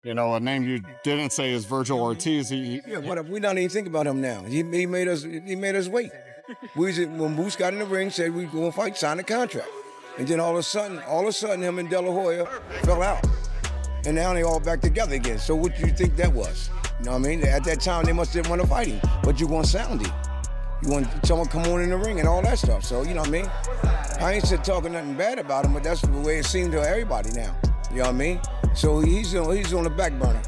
You know, a name you didn't say is Vergil Ortiz. Yeah, but we don't even think about him now. He made us wait. When Boots got in the ring, said we going to fight, sign a contract, and then all of a sudden, him and De La Hoya fell out, and now they all back together again. So what do you think that was? You know what I mean? At that time, they must didn't want to fight him, but you want sound him. You want someone come on in the ring and all that stuff. So you know what I mean? I ain't said talking nothing bad about him, but that's the way it seemed to everybody now. You know what I mean? So he's on the back burner.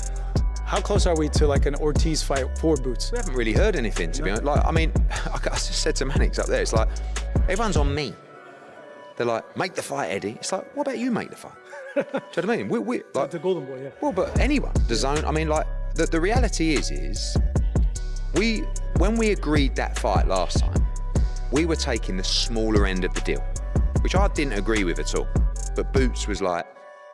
How close are we to like an Ortiz fight for Boots? We haven't really heard anything, to be honest. Like, I mean, I just said to Mannix up there, it's like, everyone's on me. They're like, make the fight, Eddie. It's like, what about you make the fight? Do you know what I mean? We like the Golden Boy, yeah. Well, but anyone, the zone. I mean, like, the reality is, when we agreed that fight last time, we were taking the smaller end of the deal, which I didn't agree with at all. But Boots was like,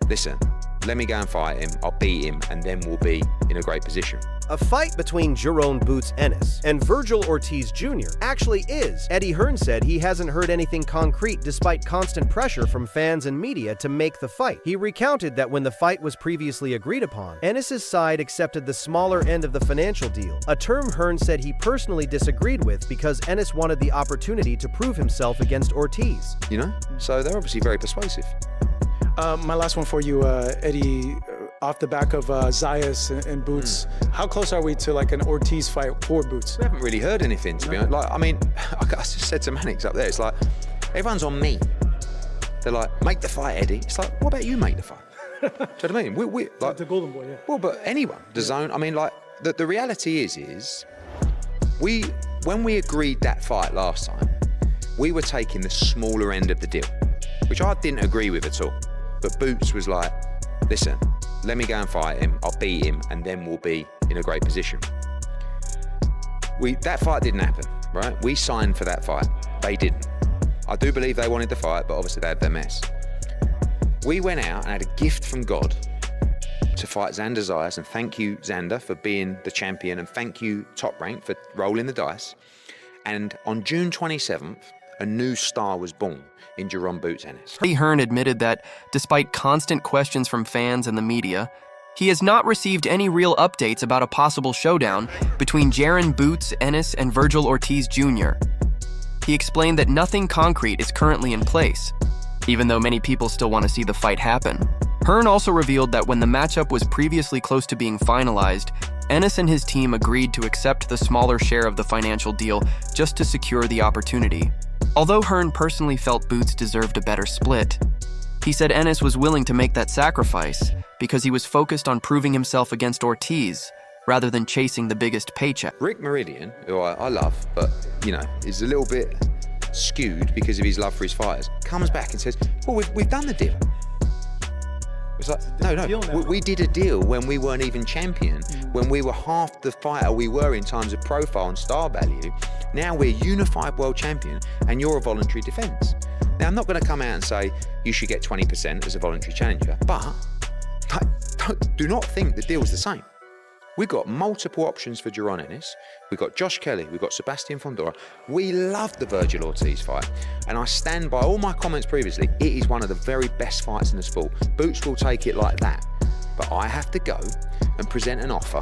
listen, let me go and fight him, I'll beat him, and then we'll be in a great position. A fight between Jaron "Boots" Ennis and Vergil Ortiz Jr. actually is. Eddie Hearn said he hasn't heard anything concrete despite constant pressure from fans and media to make the fight. He recounted that when the fight was previously agreed upon, Ennis' side accepted the smaller end of the financial deal, a term Hearn said he personally disagreed with because Ennis wanted the opportunity to prove himself against Ortiz. You know? So they're obviously very persuasive. My last one for you, Eddie, off the back of Zayas and Boots, how close are we to like an Ortiz fight for Boots? We haven't really heard anything, to be honest. Like, I mean, I just said to Mannix up there, it's like, everyone's on me. They're like, make the fight, Eddie. It's like, what about you make the fight? Do you know what I mean? We like the Golden Boy, yeah. Well, but anyone, the zone. I mean, like, the reality is, when we agreed that fight last time, we were taking the smaller end of the deal, which I didn't agree with at all. But Boots was like, listen, let me go and fight him, I'll beat him, and then we'll be in a great position. That fight didn't happen, right? We signed for that fight. They didn't. I do believe they wanted the fight, but obviously they had their mess. We went out and had a gift from God to fight Xander Zayas, and thank you, Xander, for being the champion, and thank you, Top Rank, for rolling the dice. And on June 27th, a new star was born in Jaron "Boots" Ennis. Eddie Hearn admitted that, despite constant questions from fans and the media, he has not received any real updates about a possible showdown between Jaron "Boots" Ennis and Vergil Ortiz Jr. He explained that nothing concrete is currently in place, even though many people still want to see the fight happen. Hearn also revealed that when the matchup was previously close to being finalized, Ennis and his team agreed to accept the smaller share of the financial deal just to secure the opportunity. Although Hearn personally felt Boots deserved a better split, he said Ennis was willing to make that sacrifice because he was focused on proving himself against Ortiz rather than chasing the biggest paycheck. Rick Meridian, who I love, but, you know, is a little bit skewed because of his love for his fighters, comes back and says, well, we've done the deal. It's like, no, we did a deal when we weren't even champion, when we were half the fighter we were in terms of profile and star value. Now we're unified world champion, and you're a voluntary defense. Now, I'm not going to come out and say you should get 20% as a voluntary challenger, but do not think the deal's the same. We've got multiple options for Jaron Ennis. We've got Josh Kelly, we've got Sebastian Fondora. We love the Vergil Ortiz fight, and I stand by all my comments previously. It is one of the very best fights in the sport. Boots will take it like that, but I have to go and present an offer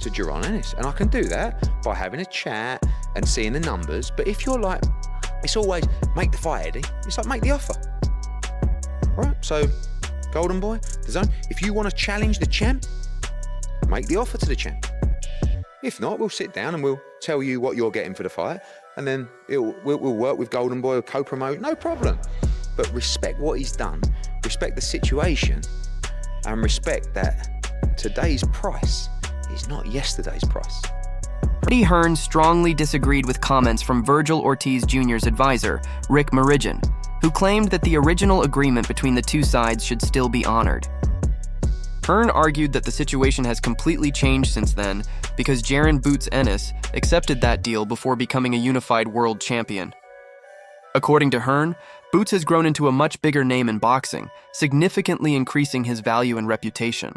to Jaron Ennis, and I can do that by having a chat and seeing the numbers. But if you're like, it's always make the fight, Eddie. It's like, make the offer, right? So, Golden Boy, the zone. If you want to challenge the champ, make the offer to the champ. If not, we'll sit down and we'll tell you what you're getting for the fight, and then we'll work with Golden Boy or co-promote, no problem. But respect what he's done, respect the situation, and respect that today's price is not yesterday's price. Eddie Hearn strongly disagreed with comments from Vergil Ortiz Jr.'s advisor, Rick Meridian, who claimed that the original agreement between the two sides should still be honored. Hearn argued that the situation has completely changed since then because Jaron "Boots" Ennis accepted that deal before becoming a unified world champion. According to Hearn, Boots has grown into a much bigger name in boxing, significantly increasing his value and reputation.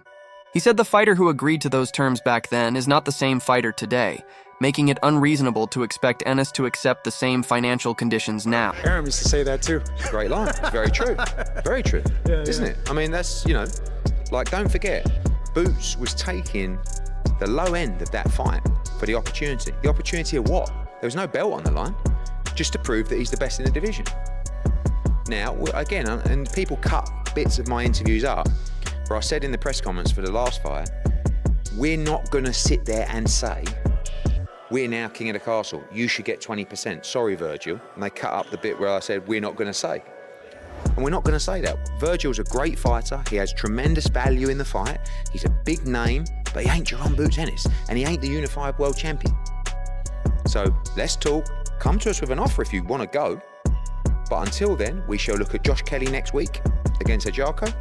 He said the fighter who agreed to those terms back then is not the same fighter today, making it unreasonable to expect Ennis to accept the same financial conditions now. Aaron used to say that too. It's a great line. It's very true. Very true. Isn't it? I mean, that's, you know, like, don't forget, Boots was taking the low end of that fight for the opportunity. The opportunity of what? There was no belt on the line, just to prove that he's the best in the division. Now, again, and people cut bits of my interviews up, where I said in the press conference for the last fight, we're not going to sit there and say, we're now king of the castle, you should get 20%. Sorry, Vergil. And they cut up the bit where I said, we're not going to say. And we're not going to say that. Vergil's a great fighter. He has tremendous value in the fight. He's a big name, but he ain't Jaron Boots Ennis, and he ain't the unified world champion. So let's talk. Come to us with an offer if you want to go. But until then, we shall look at Josh Kelly next week against Ajako.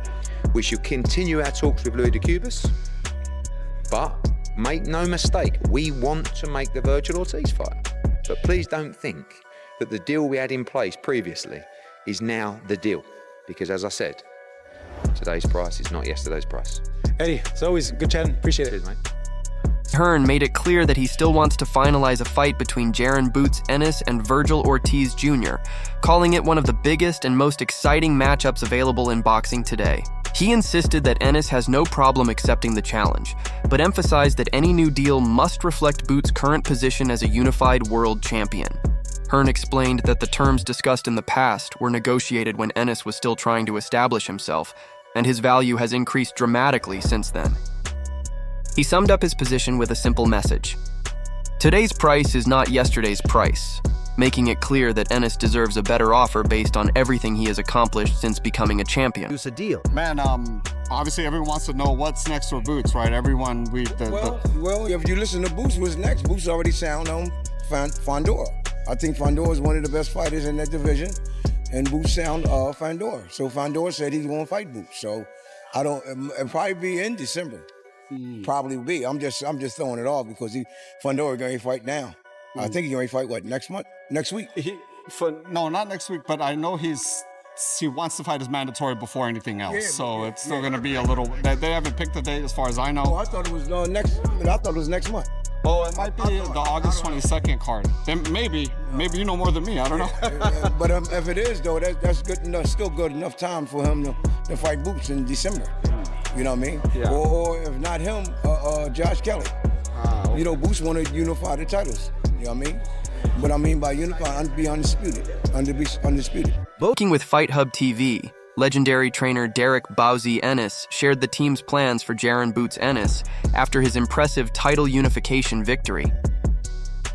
We shall continue our talks with Louis de Cubas. But make no mistake, we want to make the Vergil Ortiz fight. But please don't think that the deal we had in place previously is now the deal. Because as I said, today's price is not yesterday's price. Eddie, as always, good chatting. Appreciate it. Cheers, mate. Hearn made it clear that he still wants to finalize a fight between Jaron Boots Ennis and Vergil Ortiz Jr., calling it one of the biggest and most exciting matchups available in boxing today. He insisted that Ennis has no problem accepting the challenge, but emphasized that any new deal must reflect Boots' current position as a unified world champion. Hearn explained that the terms discussed in the past were negotiated when Ennis was still trying to establish himself, and his value has increased dramatically since then. He summed up his position with a simple message. Today's price is not yesterday's price, making it clear that Ennis deserves a better offer based on everything he has accomplished since becoming a champion. A deal. Man, obviously everyone wants to know what's next for Boots, right? Everyone, Well, if you listen to Boots, what's next? Boots already sound on Fandora. I think Fandora is one of the best fighters in that division, and Boots sound Fandora. So Fandora said he's going to fight Boots. So it'll probably be in December. Probably be. I'm just throwing it off because Fandora going to fight now. I think he's going to fight next week. No, not next week, but I know he wants to fight as mandatory before anything else. Yeah, so it's still going to be a little. They haven't picked the date as far as I know. Oh, I thought it was next. I thought it was next month. Oh, it might be the August 22nd card. Then maybe you know more than me. I don't know. But if it is though, that's good enough. Still good enough time for him to fight Boots in December. You know what I mean? Yeah. Or if not him, Josh Kelly. Okay. You know, Boots want to unify the titles. You know what I mean? But I mean by unify, be undisputed. Undisputed. Speaking with Fight Hub TV, legendary trainer Derek Bowsy Ennis shared the team's plans for Jaron Boots Ennis after his impressive title unification victory.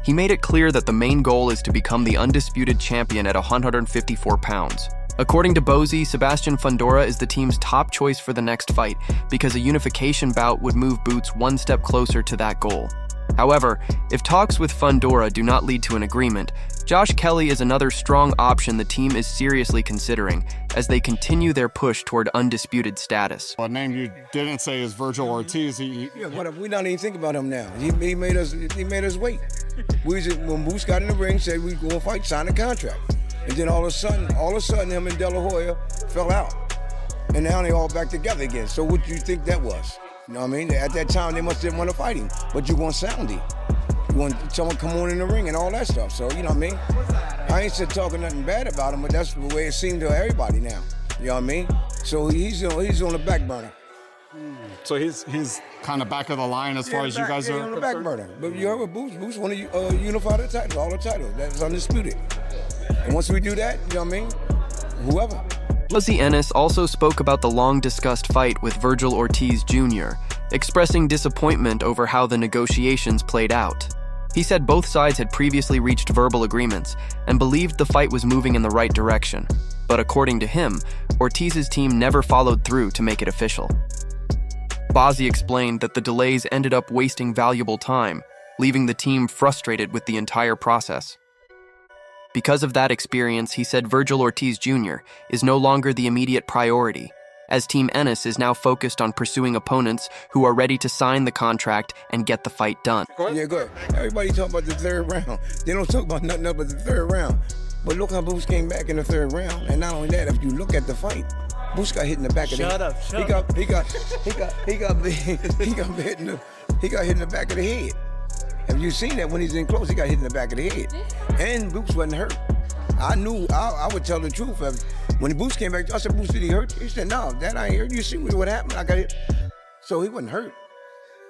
He made it clear that the main goal is to become the undisputed champion at 154 pounds. According to Bowsy, Sebastian Fundora is the team's top choice for the next fight because a unification bout would move Boots one step closer to that goal. However, if talks with Fundora do not lead to an agreement, Josh Kelly is another strong option the team is seriously considering as they continue their push toward undisputed status. A name you didn't say is Vergil Ortiz. Yeah, but we don't even think about him now. He made us wait. When Boots got in the ring, said we going to fight, sign a contract. And then all of a sudden, him and De La Hoya fell out. And now they all back together again. So what do you think that was? You know what I mean? At that time, they must have want to fight him. But you want soundy. You want someone come on in the ring and all that stuff. So, you know what I mean? I ain't talking nothing bad about him, but that's the way it seemed to everybody now. You know what I mean? So he's on the back burner. So he's kind of back of the line as far as you guys are on the back burner. But you heard what Boots want to unify the titles, all the titles. That's undisputed. And once we do that, you know what I mean? Whoever. Bowsy Ennis also spoke about the long-discussed fight with Vergil Ortiz Jr., expressing disappointment over how the negotiations played out. He said both sides had previously reached verbal agreements and believed the fight was moving in the right direction. But according to him, Ortiz's team never followed through to make it official. Bowsy explained that the delays ended up wasting valuable time, leaving the team frustrated with the entire process. Because of that experience, he said Vergil Ortiz Jr. is no longer the immediate priority, as Team Ennis is now focused on pursuing opponents who are ready to sign the contract and get the fight done. Yeah, go ahead. Everybody talk about the third round. They don't talk about nothing else but the third round. But look how Boots came back in the third round. And not only that, if you look at the fight, Boots got hit in the back of the head. He got hit in the back of the head. Have you seen that when he's in close? He got hit in the back of the head. And Boots wasn't hurt. I knew, I would tell the truth. When Boots came back, I said, Boots, did he hurt? He said, no, that I ain't hurt. You see what happened? I got hit. So he wasn't hurt.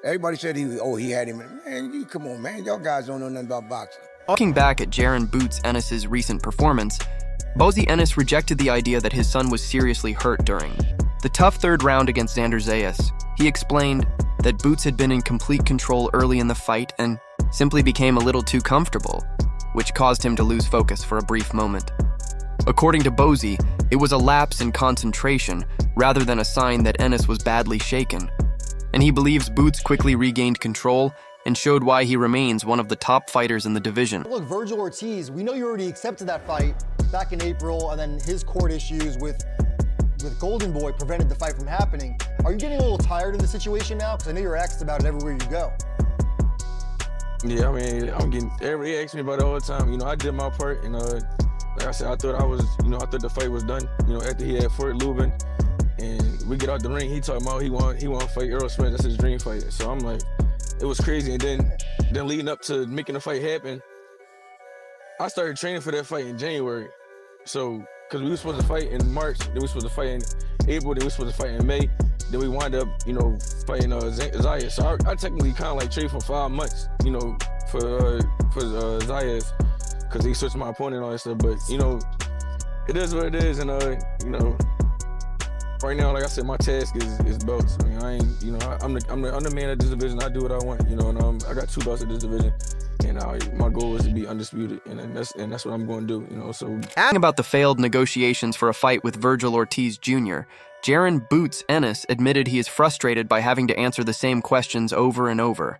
Everybody said he had him. Man, you come on, man. Y'all guys don't know nothing about boxing. Looking back at Jaron Boots Ennis's recent performance, Vergil Ennis rejected the idea that his son was seriously hurt during the tough third round against Xander Zayas. He explained that Boots had been in complete control early in the fight and simply became a little too comfortable, which caused him to lose focus for a brief moment. According to Vergil, it was a lapse in concentration rather than a sign that Ennis was badly shaken, and he believes Boots quickly regained control and showed why he remains one of the top fighters in the division. Look, Vergil Ortiz, we know you already accepted that fight back in April, and then his court issues with Golden Boy prevented the fight from happening. Are you getting a little tired of the situation now? Because I know you're asked about it everywhere you go. Yeah, I mean, everybody asks me about it all the time. You know, I did my part, and like I said, I thought the fight was done. You know, after he had Fort Lubin, and we get out the ring, he talking about he want to fight Earl Smith. That's his dream fight. So I'm like, it was crazy. And then leading up to making the fight happen, I started training for that fight in January. So, because we were supposed to fight in March, then we were supposed to fight in April, then we were supposed to fight in May, then we wound up, fighting Zayas. So I technically kind of like trained for 5 months, for Zayas, because he switched my opponent and all that stuff. But it is what it is, and right now, like I said, my task is belts. I mean, I'm the man of this division. I do what I want, and I got 2 belts in this division. And my goal is to be undisputed, and that's what I'm going to do, so. Asking about the failed negotiations for a fight with Vergil Ortiz Jr., Jaron Boots Ennis admitted he is frustrated by having to answer the same questions over and over.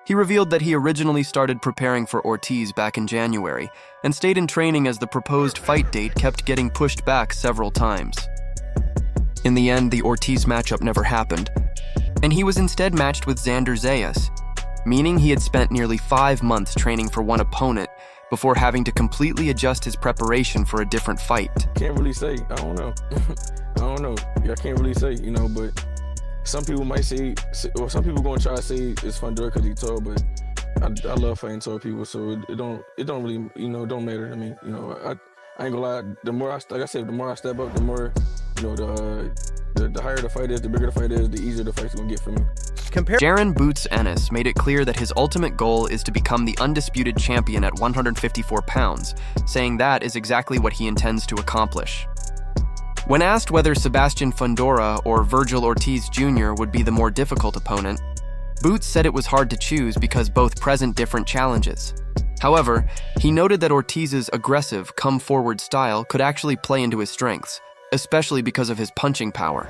He revealed that he originally started preparing for Ortiz back in January and stayed in training as the proposed fight date kept getting pushed back several times. In the end, the Ortiz matchup never happened, and he was instead matched with Xander Zayas, meaning he had spent nearly 5 months training for one opponent before having to completely adjust his preparation for a different fight. Can't really say. I don't know. I can't really say, but some people might say, or some people gonna try to say it's Fundora because he's tall, but I love fighting tall people, so it don't really, don't matter to me. I ain't gonna lie. The more like I said, the more I step up, the more, the higher the fight is, the bigger the fight is, the easier the fight's gonna get for me. Jaron Boots Ennis made it clear that his ultimate goal is to become the undisputed champion at 154 pounds, saying that is exactly what he intends to accomplish. When asked whether Sebastian Fundora or Vergil Ortiz Jr. would be the more difficult opponent, Boots said it was hard to choose because both present different challenges. However, he noted that Ortiz's aggressive, come-forward style could actually play into his strengths, especially because of his punching power.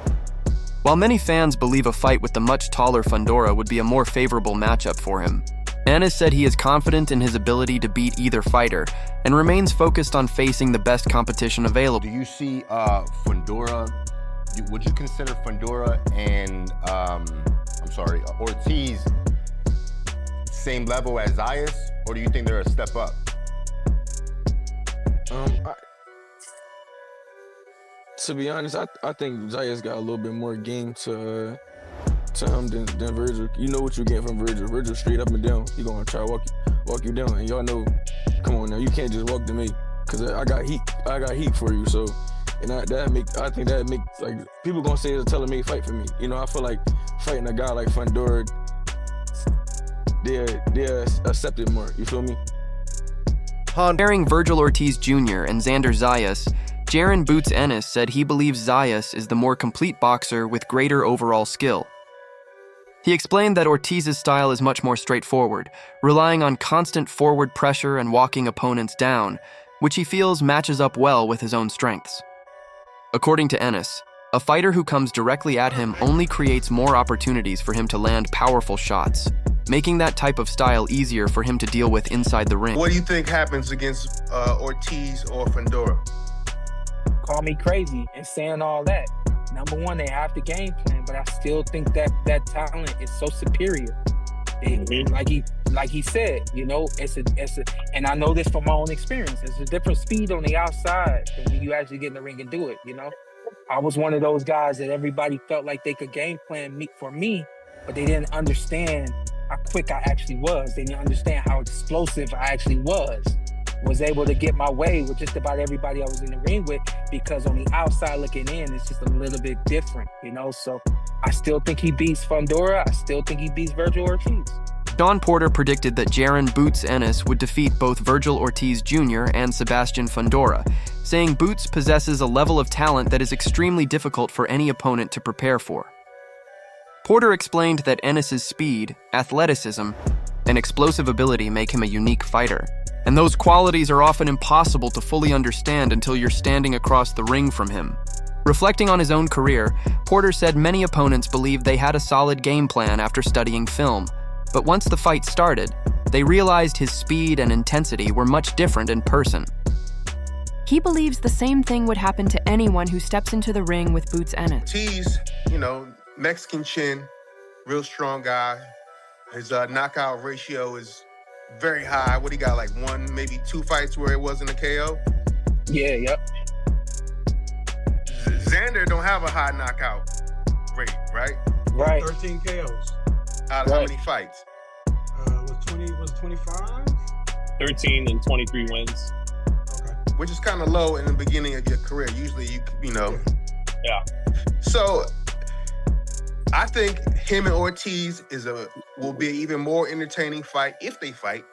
While many fans believe a fight with the much taller Fundora would be a more favorable matchup for him, Ennis said he is confident in his ability to beat either fighter and remains focused on facing the best competition available. Do you see Fundora, would you consider Fundora and, Ortiz same level as Zayas, or do you think they're a step up? To be honest, I think Zayas got a little bit more game to him than Vergil. You know what you get from Vergil. Vergil straight up and down. He gonna try to walk you down, and y'all know. Come on now, you can't just walk to me, cause I got heat. I got heat for you. So, and I think that make like people gonna say it's a tailor-made fight for me. I feel like fighting a guy like Fundora, they're accepted more. You feel me? Comparing Vergil Ortiz Jr. and Xander Zayas, Jaron Boots Ennis said he believes Zayas is the more complete boxer with greater overall skill. He explained that Ortiz's style is much more straightforward, relying on constant forward pressure and walking opponents down, which he feels matches up well with his own strengths. According to Ennis, a fighter who comes directly at him only creates more opportunities for him to land powerful shots, making that type of style easier for him to deal with inside the ring. What do you think happens against Ortiz or Fundora? Call me crazy and saying all that. Number one, they have the game plan, but I still think that talent is so superior. Like he said, it's a, and I know this from my own experience. It's a different speed on the outside than when you actually get in the ring and do it. I was one of those guys that everybody felt like they could game plan for me, but they didn't understand how quick I actually was. They didn't understand how explosive I actually was able to get my way with just about everybody I was in the ring with, because on the outside looking in, it's just a little bit different, So I still think he beats Fundora. I still think he beats Vergil Ortiz. Sean Porter predicted that Jaron Boots Ennis would defeat both Vergil Ortiz Jr. and Sebastian Fundora, saying Boots possesses a level of talent that is extremely difficult for any opponent to prepare for. Porter explained that Ennis's speed, athleticism, and explosive ability make him a unique fighter, and those qualities are often impossible to fully understand until you're standing across the ring from him. Reflecting on his own career, Porter said many opponents believed they had a solid game plan after studying film, but once the fight started, they realized his speed and intensity were much different in person. He believes the same thing would happen to anyone who steps into the ring with Boots Ennis. Ortiz, Mexican chin, real strong guy. His knockout ratio is very high. What he got, like 1, maybe 2 fights where it wasn't a KO? Yeah, yep. Xander don't have a high knockout rate, right? Right. 13 KOs. Out of how many fights? Was 25? 13 and 23 wins. Okay. Which is kind of low in the beginning of your career. Usually, Yeah. So, I think him and Ortiz will be an even more entertaining fight if they fight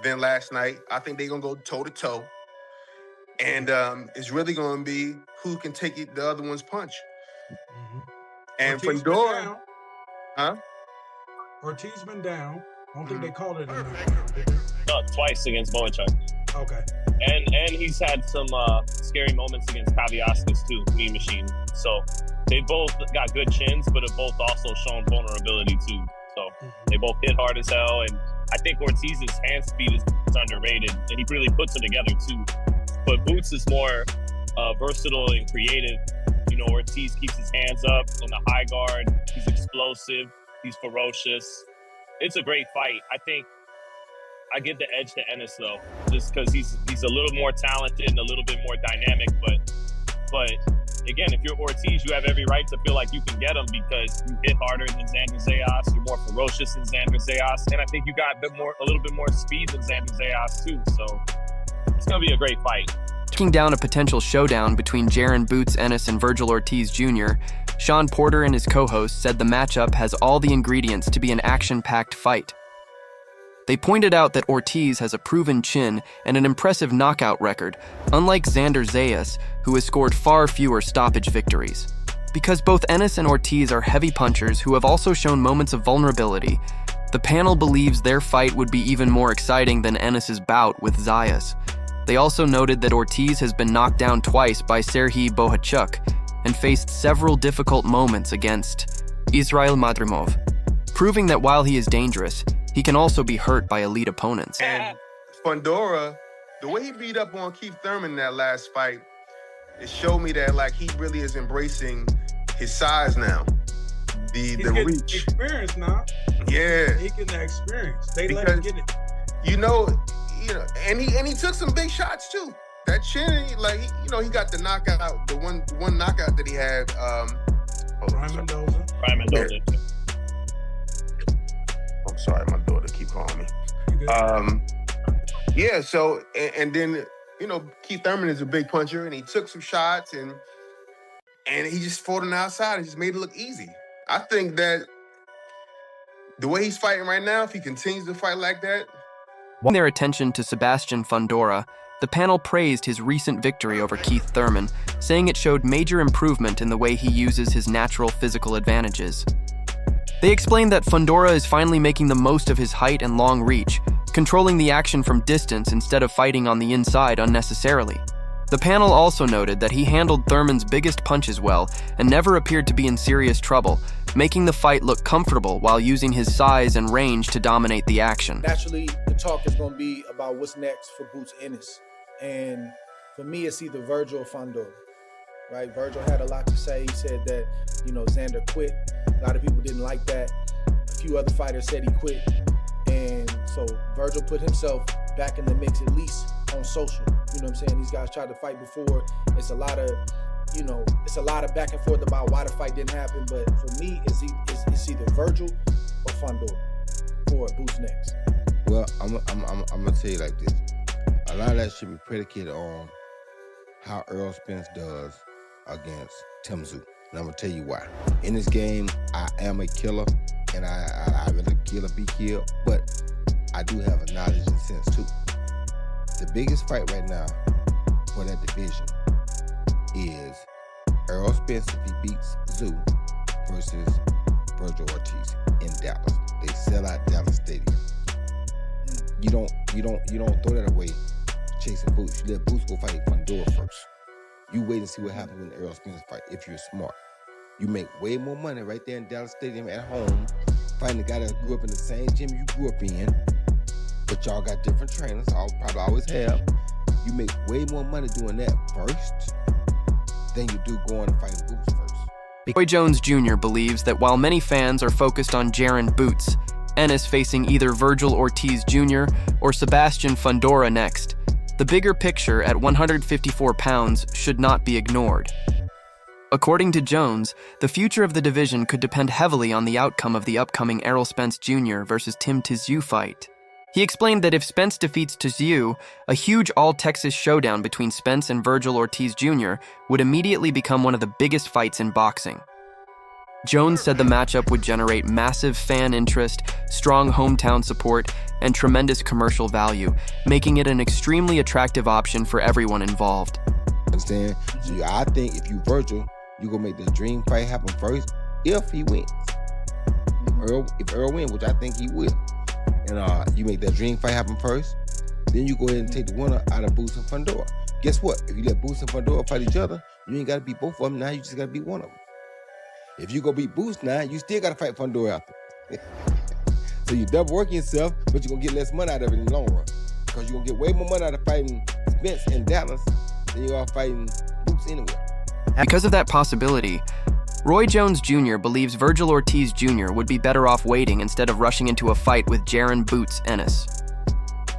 than last night. I think they're gonna go toe to toe, and it's really gonna be who can take the other one's punch. Mm-hmm. And Ortiz Fundora, Ortiz been down. I don't think they called it a knockout, did they? No, twice against Boachuk. Okay. And he's had some scary moments against Kaviaskis too, Mean Machine. So they both got good chins, but have both also shown vulnerability too. So they both hit hard as hell, and I think Ortiz's hand speed is underrated, and he really puts it together too. But Boots is more versatile and creative. Ortiz keeps his hands up in the high guard. He's explosive. He's ferocious. It's a great fight. I think I give the edge to Ennis though, just because he's a little more talented and a little bit more dynamic. But again, if you're Ortiz, you have every right to feel like you can get him because you hit harder than Xander Zayas. You're more ferocious than Xander Zayas, and I think you got a little bit more speed than Xander Zayas too. So it's gonna be a great fight. Breaking down a potential showdown between Jaron Boots Ennis and Vergil Ortiz Jr., Sean Porter and his co-host said the matchup has all the ingredients to be an action-packed fight. They pointed out that Ortiz has a proven chin and an impressive knockout record, unlike Xander Zayas, who has scored far fewer stoppage victories. Because both Ennis and Ortiz are heavy punchers who have also shown moments of vulnerability, the panel believes their fight would be even more exciting than Ennis's bout with Zayas. They also noted that Ortiz has been knocked down twice by Serhiy Bohachuk and faced several difficult moments against Israil Madrimov, proving that while he is dangerous, he can also be hurt by elite opponents. And Fundora, the way he beat up on Keith Thurman in that last fight, it showed me that he really is embracing his size now. The reach. Experience now. Yeah. He getting that experience. They let him get it. And he took some big shots too. That chin, he got the knockout, the one knockout that he had. Ryan Mendoza. Yeah. I'm sorry, my daughter keep calling me. Yeah. So and then Keith Thurman is a big puncher, and he took some shots, and he just fought on the outside and just made it look easy. I think that the way he's fighting right now, if he continues to fight like that. Turning their attention to Sebastian Fundora, the panel praised his recent victory over Keith Thurman, saying it showed major improvement in the way he uses his natural physical advantages. They explained that Fundora is finally making the most of his height and long reach, controlling the action from distance instead of fighting on the inside unnecessarily. The panel also noted that he handled Thurman's biggest punches well and never appeared to be in serious trouble, making the fight look comfortable while using his size and range to dominate the action. Naturally, the talk is going to be about what's next for Boots Ennis. And for me, it's either Vergil or Fundora, right? Vergil had a lot to say. He said that, Xander quit. A lot of people didn't like that. A few other fighters said he quit. And so Vergil put himself back in the mix, at least on social. You know what I'm saying? These guys tried to fight before. It's a lot of back and forth about why the fight didn't happen. But for me, it's either Vergil or Fundora for Boots next. Well, I'm gonna tell you like this. A lot of that should be predicated on how Errol Spence does against Tim Tszyu. And I'm gonna tell you why. In this game, I am a killer, and I rather kill or be killed, but I do have a knowledge and sense too. The biggest fight right now for that division is Errol Spence if he beats Zoo versus Vergil Ortiz in Dallas. They sell out Dallas Stadium. You don't throw that away chasing Boots. You let Boots go fight Fundora first. You wait and see what happens in the Errol Spence fight if you're smart. You make way more money right there in Dallas Stadium at home, fighting a guy that grew up in the same gym you grew up in, but y'all got different trainers, probably always have. You make way more money doing that first than you do going and fighting Boots first. Roy Jones Jr. believes that while many fans are focused on Jaron Boots, Ennis facing either Vergil Ortiz Jr. or Sebastian Fundora next, the bigger picture at 154 pounds should not be ignored. According to Jones, the future of the division could depend heavily on the outcome of the upcoming Errol Spence Jr. versus Tim Tszyu fight. He explained that if Spence defeats Tszyu, a huge all-Texas showdown between Spence and Vergil Ortiz Jr. would immediately become one of the biggest fights in boxing. Jones said the matchup would generate massive fan interest, strong hometown support, and tremendous commercial value, making it an extremely attractive option for everyone involved. Understand? So I think if you Vergil, you gonna make the dream fight happen first if he wins. If Earl wins, which I think he will, and you make that dream fight happen first, then you go ahead and take the winner out of Boots and Fundora. Guess what? If you let Boots and Fundora fight each other, you ain't gotta beat both of them. Now you just gotta beat one of them. If you go beat Boots now, you still gotta fight Fundora after. So you double working yourself, but you're gonna get less money out of it in the long run, because you're gonna get way more money out of fighting Spence in Dallas than you are fighting Boots anywhere. Because of that possibility, Roy Jones Jr. believes Vergil Ortiz Jr. would be better off waiting instead of rushing into a fight with Jaron Boots Ennis.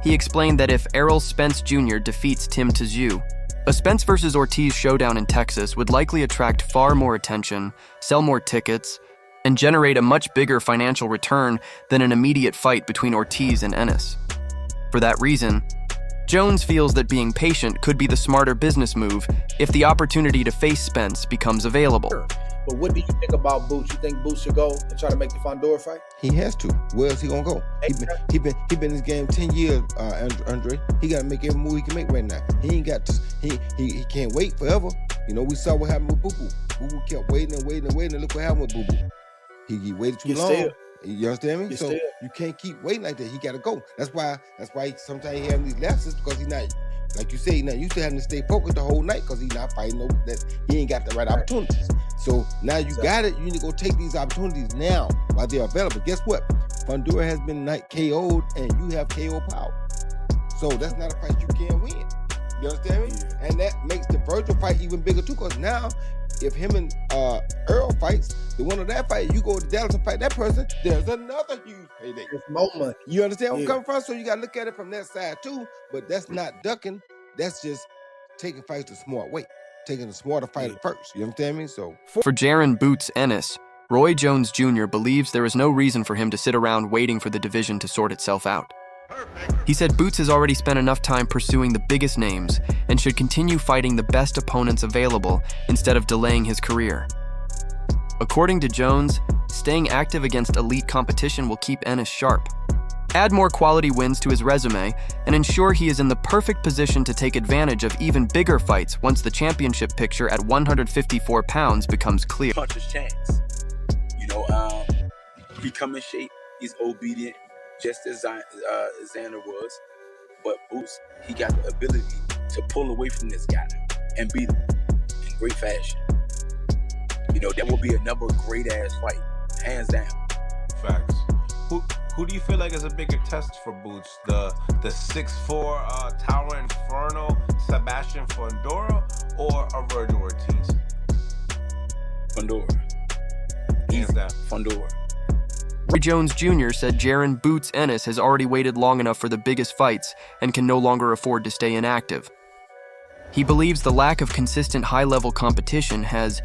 He explained that if Errol Spence Jr. defeats Tim Tszyu, a Spence versus Ortiz showdown in Texas would likely attract far more attention, sell more tickets, and generate a much bigger financial return than an immediate fight between Ortiz and Ennis. For that reason, Jones feels that being patient could be the smarter business move if the opportunity to face Spence becomes available. But what do you think about Boots? You think Boots should go and try to make the Fundora fight? He has to. Where else he gonna go? He been in this game 10 years, Andre. He gotta make every move he can make right now. He ain't got to. He can't wait forever. You know, we saw what happened with Boo Boo. Boo Boo kept waiting and look what happened with Boo Boo. He waited too long. You understand me? So you can't keep waiting like that. He gotta go. That's why sometimes he having these lapses, because he's not, like you say, he's not used to having to stay focused the whole night because he's not fighting he ain't got the right opportunities. So now you got it. You need to go take these opportunities now while they're available. Guess what? Fundora has been KO'd and you have KO power. So that's not a fight you can't win. You understand me? Yeah. And that makes the Vergil fight even bigger too, because now if him and Earl fights, the winner of that fight, you go to Dallas and fight that person, there's another huge payday. It's more money. You understand where I'm coming from? So you got to look at it from that side too, but that's not ducking. That's just taking fights the smart way. Taking the smarter fighter first. You understand me? So for Jaron Boots Ennis, Roy Jones Jr. believes there is no reason for him to sit around waiting for the division to sort itself out. He said Boots has already spent enough time pursuing the biggest names and should continue fighting the best opponents available instead of delaying his career. According to Jones, staying active against elite competition will keep Ennis sharp, add more quality wins to his resume, and ensure he is in the perfect position to take advantage of even bigger fights once the championship picture at 154 pounds becomes clear. Puncher's chance. You know, he come in shape, he's obedient, just as Xander was. But Boots, he got the ability to pull away from this guy and beat him in great fashion. You know, that will be another great-ass fight, hands down. Facts. Who do you feel like is a bigger test for Boots? The 6'4" Tower Inferno Sebastian Fundora or a Vergil Ortiz? Fundora. Hands down. Fundora. Roy Jones Jr. said Jaron Boots Ennis has already waited long enough for the biggest fights and can no longer afford to stay inactive. He believes the lack of consistent high-level competition has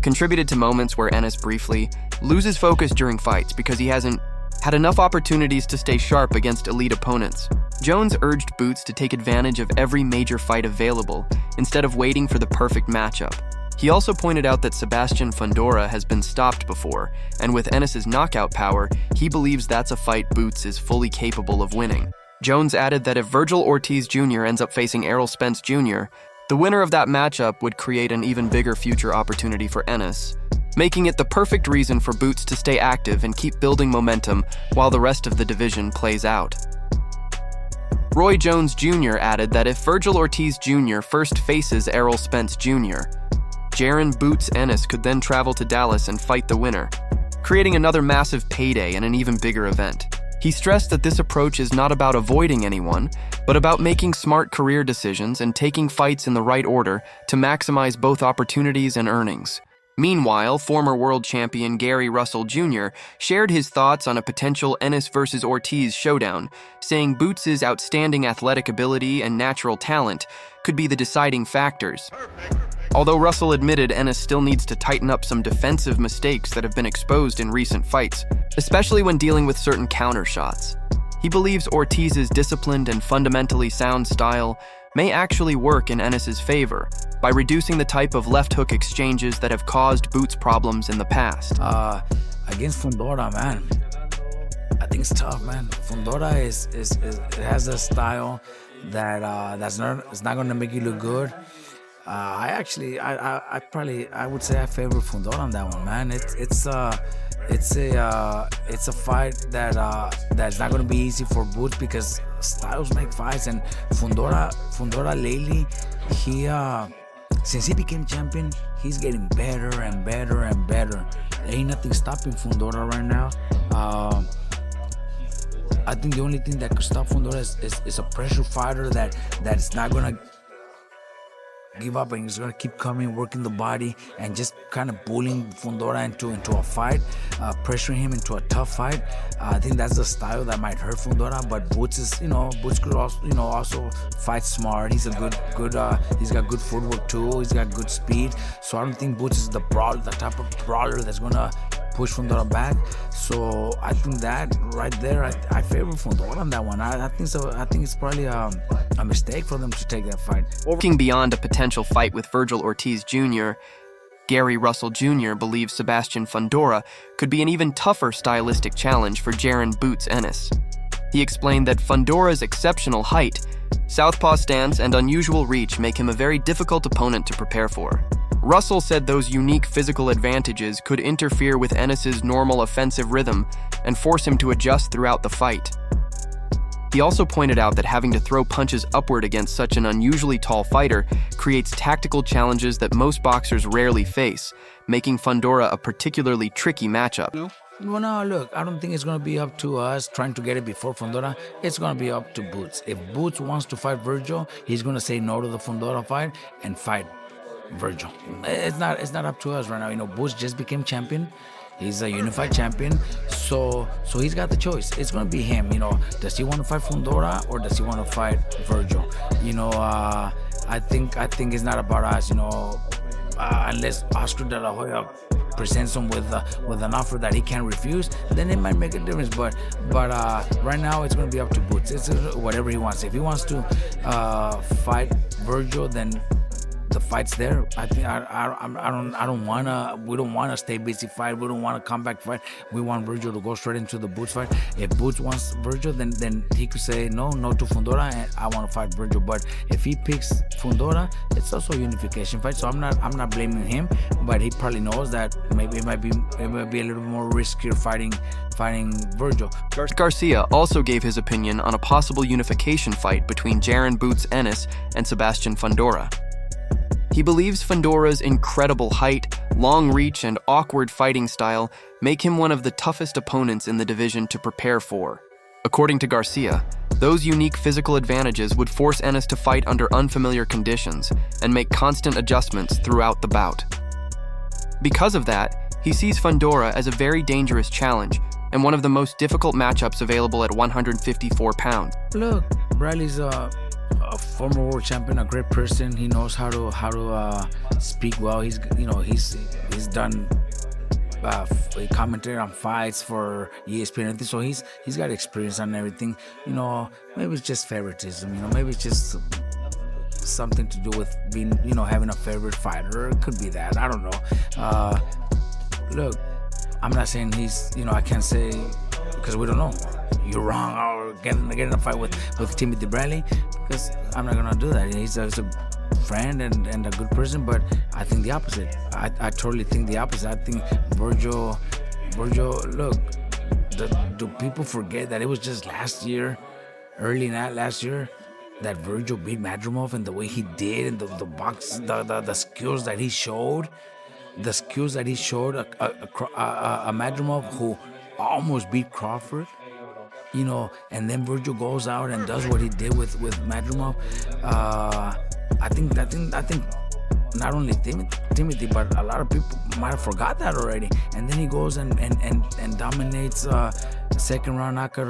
contributed to moments where Ennis briefly loses focus during fights because he hasn't had enough opportunities to stay sharp against elite opponents. Jones urged Boots to take advantage of every major fight available instead of waiting for the perfect matchup. He also pointed out that Sebastian Fundora has been stopped before, and with Ennis's knockout power, he believes that's a fight Boots is fully capable of winning. Jones added that if Vergil Ortiz Jr. ends up facing Errol Spence Jr., the winner of that matchup would create an even bigger future opportunity for Ennis, making it the perfect reason for Boots to stay active and keep building momentum while the rest of the division plays out. Roy Jones Jr. added that if Vergil Ortiz Jr. first faces Errol Spence Jr., Jaron Boots Ennis could then travel to Dallas and fight the winner, creating another massive payday and an even bigger event. He stressed that this approach is not about avoiding anyone, but about making smart career decisions and taking fights in the right order to maximize both opportunities and earnings. Meanwhile, former world champion Gary Russell Jr. shared his thoughts on a potential Ennis versus Ortiz showdown, saying Boots' outstanding athletic ability and natural talent could be the deciding factors. Although Russell admitted Ennis still needs to tighten up some defensive mistakes that have been exposed in recent fights, especially when dealing with certain counter shots. He believes Ortiz's disciplined and fundamentally sound style may actually work in Ennis's favor by reducing the type of left hook exchanges that have caused Boots problems in the past. Against Fundora, man, I think it's tough, man. Fundora it has a style that it's not going to make you look good. I would say I favor Fundora on that one, man. It's a fight that's not going to be easy for Boots because styles make fights, and Fundora lately, since he became champion, he's getting better and better and better. There ain't nothing stopping Fundora right now. I think the only thing that could stop Fundora is a pressure fighter that's not gonna give up and he's gonna keep coming, working the body, and just kind of bullying Fundora into a fight, pressuring him into a tough fight. I think that's the style that might hurt Fundora. But Boots could also fight smart. He's he's got good footwork too. He's got good speed. So I don't think Boots is the type of brawler that's gonna push Fundora back. So I think that right there, I favor Fundora on that one. I think so. I think it's probably a mistake for them to take that fight. Looking beyond a potential fight with Vergil Ortiz Jr., Gary Russell Jr. believes Sebastian Fundora could be an even tougher stylistic challenge for Jaron Boots Ennis. He explained that Fundora's exceptional height, southpaw stance, and unusual reach make him a very difficult opponent to prepare for. Russell said those unique physical advantages could interfere with Ennis's normal offensive rhythm and force him to adjust throughout the fight. He also pointed out that having to throw punches upward against such an unusually tall fighter creates tactical challenges that most boxers rarely face, making Fundora a particularly tricky matchup. Well, no, look, I don't think it's going to be up to us trying to get it before Fundora. It's going to be up to Boots. If Boots wants to fight Vergil, he's going to say no to the Fundora fight and fight Vergil. It's not up to us right now. Boots just became champion. He's a unified champion, so he's got the choice. It's gonna be him. Does he want to fight Fundora or does he want to fight Vergil? I think it's not about us. Unless Oscar De La Hoya presents him with an offer that he can't refuse, then it might make a difference. But right now it's gonna be up to Boots. It's whatever he wants. If he wants to fight Vergil, then the fight's there. I think we don't wanna stay busy fight. We don't want a comeback fight. We want Vergil to go straight into the Boots fight. If Boots wants Vergil, then he could say no to Fundora, and I want to fight Vergil. But if he picks Fundora, it's also a unification fight. So I'm not blaming him, but he probably knows that maybe it might be a little more riskier fighting Vergil. Garcia also gave his opinion on a possible unification fight between Jaron Boots Ennis and Sebastian Fundora. He believes Fundora's incredible height, long reach, and awkward fighting style make him one of the toughest opponents in the division to prepare for. According to Garcia, those unique physical advantages would force Ennis to fight under unfamiliar conditions and make constant adjustments throughout the bout. Because of that, he sees Fundora as a very dangerous challenge and one of the most difficult matchups available at 154 pounds. Look, Bradley's a former world champion, a great person. He knows how to speak well. He's done he commented on fights for ESPN and everything, so he's got experience on everything. Maybe it's just favoritism. Maybe it's just something to do with being, you know, having a favorite fighter. It could be that. I don't know. Look, I'm not saying he's, you know, I can't say, because we don't know. You're wrong, or get in a fight with Timothy Bradley, because I'm not gonna do that. He's a friend and a good person, but I think the opposite. I totally think the opposite. I think Vergil, look, do people forget that it was just last year, early last year, that Vergil beat Madrimov and the way he did, and the skills that he showed, a Madrimov who almost beat Crawford, you know, and then Vergil goes out and does what he did with Madrimov. I think not only Timothy, but a lot of people might have forgot that already. And then he goes and dominates second round knocker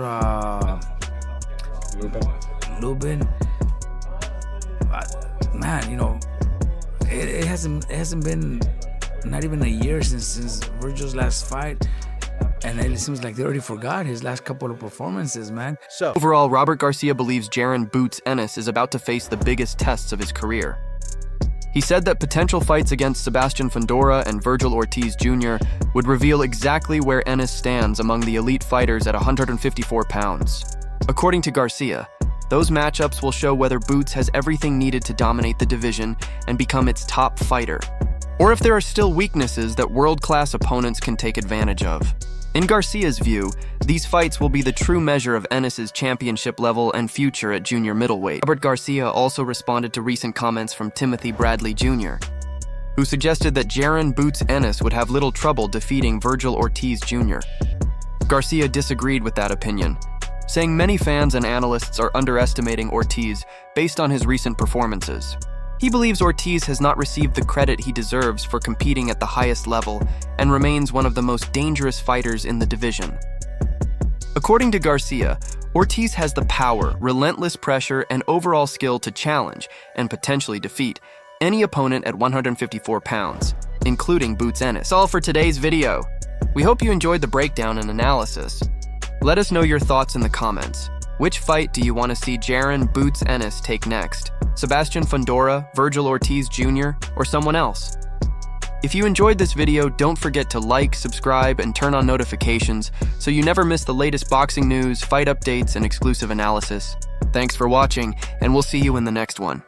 Lubin. Man, you know, it hasn't been not even a year since Vergil's last fight. And it seems like they already forgot his last couple of performances, man. So overall, Robert Garcia believes Jaron "Boots" Ennis is about to face the biggest tests of his career. He said that potential fights against Sebastian Fundora and Vergil Ortiz Jr. would reveal exactly where Ennis stands among the elite fighters at 154 pounds. According to Garcia, those matchups will show whether Boots has everything needed to dominate the division and become its top fighter, or if there are still weaknesses that world-class opponents can take advantage of. In Garcia's view, these fights will be the true measure of Ennis's championship level and future at junior middleweight. Robert Garcia also responded to recent comments from Timothy Bradley Jr., who suggested that Jaron "Boots" Ennis would have little trouble defeating Vergil Ortiz Jr. Garcia disagreed with that opinion, saying many fans and analysts are underestimating Ortiz based on his recent performances. He believes Ortiz has not received the credit he deserves for competing at the highest level and remains one of the most dangerous fighters in the division. According to Garcia, Ortiz has the power, relentless pressure, and overall skill to challenge and potentially defeat any opponent at 154 pounds, including Boots Ennis. That's all for today's video. We hope you enjoyed the breakdown and analysis. Let us know your thoughts in the comments. Which fight do you want to see Jaron "Boots" Ennis take next? Sebastian Fundora, Vergil Ortiz Jr., or someone else? If you enjoyed this video, don't forget to like, subscribe, and turn on notifications so you never miss the latest boxing news, fight updates, and exclusive analysis. Thanks for watching, and we'll see you in the next one.